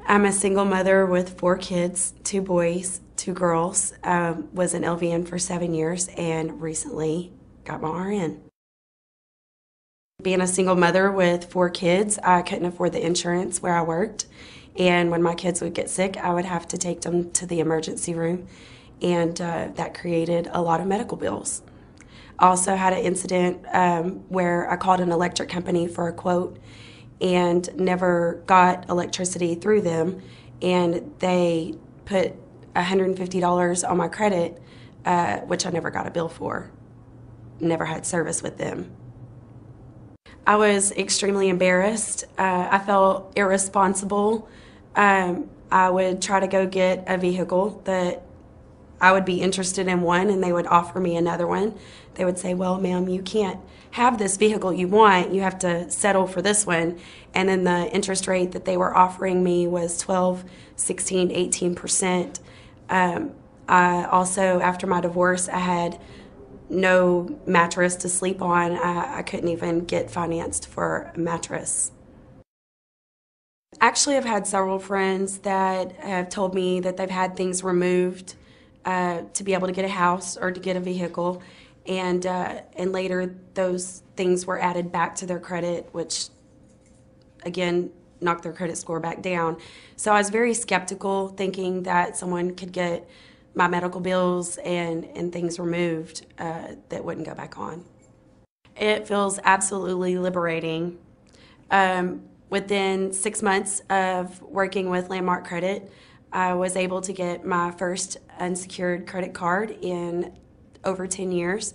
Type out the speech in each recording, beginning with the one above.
I'm a single mother with 4 kids, 2 boys, 2 girls. Was an LVN for 7 years and recently got my RN. Being a single mother with 4 kids, I couldn't afford the insurance where I worked. And when my kids would get sick, I would have to take them to the emergency room. And that created a lot of medical bills. I also had an incident where I called an electric company for a quote and never got electricity through them, and they put $150 on my credit, which I never got a bill for. Never had service with them. I was extremely embarrassed. I felt irresponsible. I would try to go get a vehicle that I would be interested in one, and they would offer me another one. They would say, well, ma'am, you can't have this vehicle you want. You have to settle for this one. And then the interest rate that they were offering me was 12, 16, 18%. I also, after my divorce, I had no mattress to sleep on. I couldn't even get financed for a mattress. Actually, I've had several friends that have told me that they've had things removed to be able to get a house or to get a vehicle, and later those things were added back to their credit, which again knocked their credit score back down. So I was very skeptical, thinking that someone could get my medical bills and things removed that wouldn't go back on. It feels absolutely liberating. Within 6 months of working with Landmark Credit, I was able to get my first unsecured credit card in over 10 years.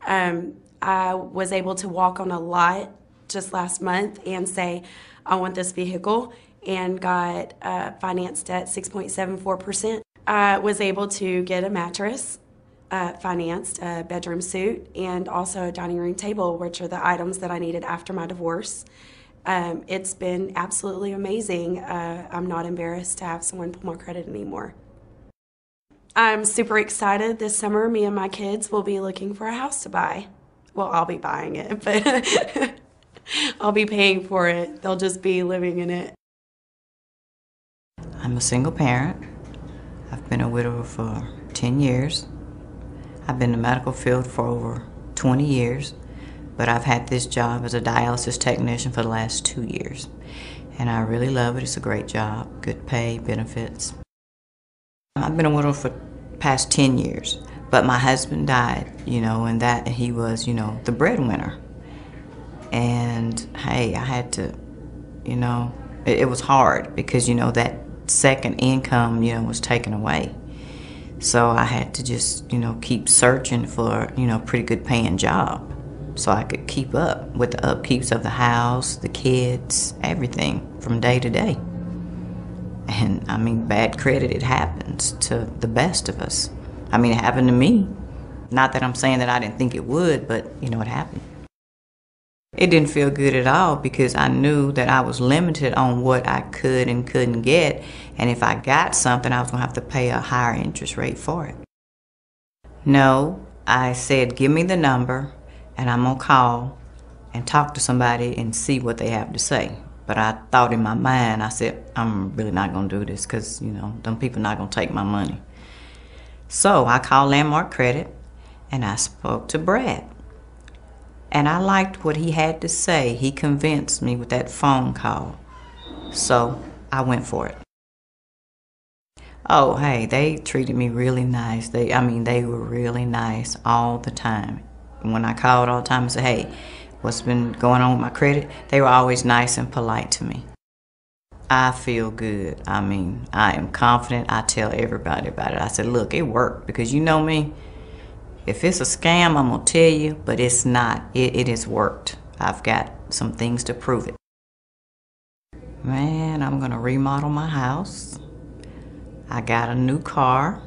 I was able to walk on a lot just last month and say, I want this vehicle, and got financed at 6.74%. I was able to get a mattress financed, a bedroom suite, and also a dining room table, which are the items that I needed after my divorce. It's been absolutely amazing. I'm not embarrassed to have someone pull my credit anymore. I'm super excited. This summer, me and my kids will be looking for a house to buy. Well, I'll be buying it, but I'll be paying for it. They'll just be living in it. I'm a single parent. I've been a widower for 10 years. I've been in the medical field for over 20 years. But I've had this job as a dialysis technician for the last 2 years. And I really love it. It's a great job, good pay, benefits. I've been a widow for the past 10 years. But my husband died, and that he was, the breadwinner. And hey, I had to, it was hard because, that second income, was taken away. So I had to just, keep searching for, a pretty good paying job, so I could keep up with the upkeeps of the house, the kids, everything from day to day. And I mean, bad credit, it happens to the best of us. I mean, it happened to me. Not that I'm saying that I didn't think it would, but it happened. It didn't feel good at all because I knew that I was limited on what I could and couldn't get. And if I got something, I was gonna have to pay a higher interest rate for it. No, I said, give me the number, and I'm gonna call and talk to somebody and see what they have to say. But I thought in my mind, I said, I'm really not gonna do this because, them people not gonna take my money. So I called Landmark Credit and I spoke to Brad. And I liked what he had to say. He convinced me with that phone call. So I went for it. Oh, hey, they treated me really nice. They were really nice all the time. When I called all the time and said, hey, what's been going on with my credit? They were always nice and polite to me. I feel good. I am confident. I tell everybody about it. I said, look, it worked because you know me. If it's a scam, I'm going to tell you, but it's not. It has worked. I've got some things to prove it. Man, I'm going to remodel my house. I got a new car.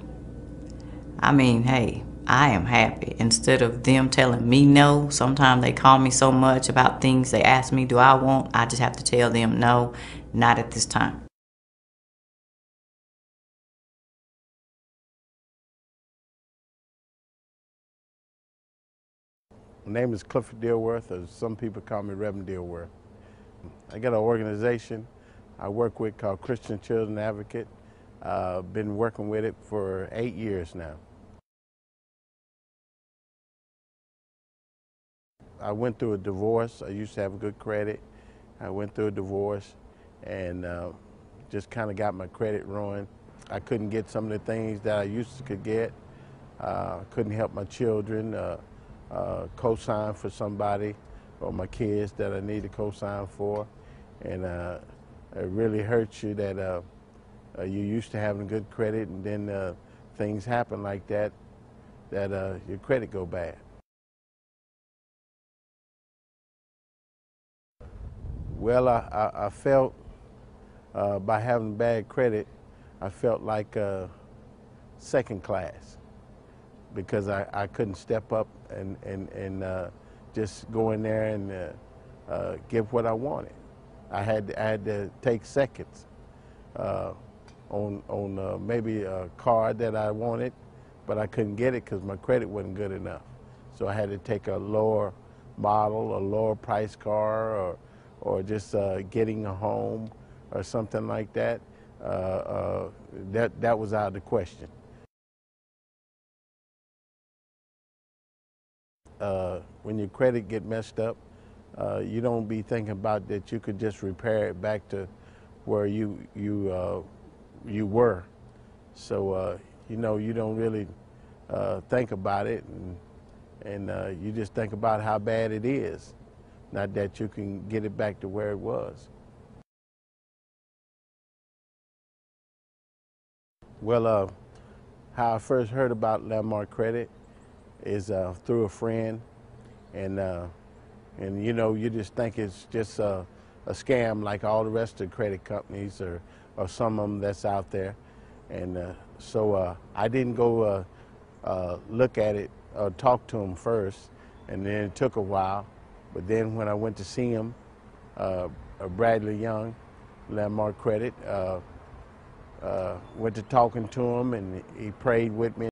Hey, I am happy. Instead of them telling me no, sometimes they call me so much about things they ask me, do I want? I just have to tell them no, not at this time. My name is Clifford Dilworth, or some people call me Reverend Dilworth. I got an organization I work with called Christian Children Advocate. Been working with it for 8 years now. I went through a divorce. I used to have good credit. I went through a divorce and just kind of got my credit ruined. I couldn't get some of the things that I used to could get. Couldn't help my children, co-sign for somebody, or my kids that I need to co-sign for. And it really hurts you that you're used to having good credit, and then things happen like that, your credit go bad. Well, I felt by having bad credit, I felt like second class, because I couldn't step up and just go in there and give what I wanted. I had to take seconds on maybe a car that I wanted, but I couldn't get it because my credit wasn't good enough. So I had to take a lower model, a lower price car, or just getting a home or something like that. That was out of the question. When your credit get messed up, you don't be thinking about that you could just repair it back to where you were. So you know, you don't really think about it, and you just think about how bad it is, not that you can get it back to where it was. Well, how I first heard about Landmark Credit is through a friend, and you know, you just think it's just a scam like all the rest of the credit companies, or some of them that's out there. And so I didn't go look at it or talk to him first, and then it took a while. But then when I went to see him, Bradley Young, Landmark Credit, went to talking to him, and he prayed with me.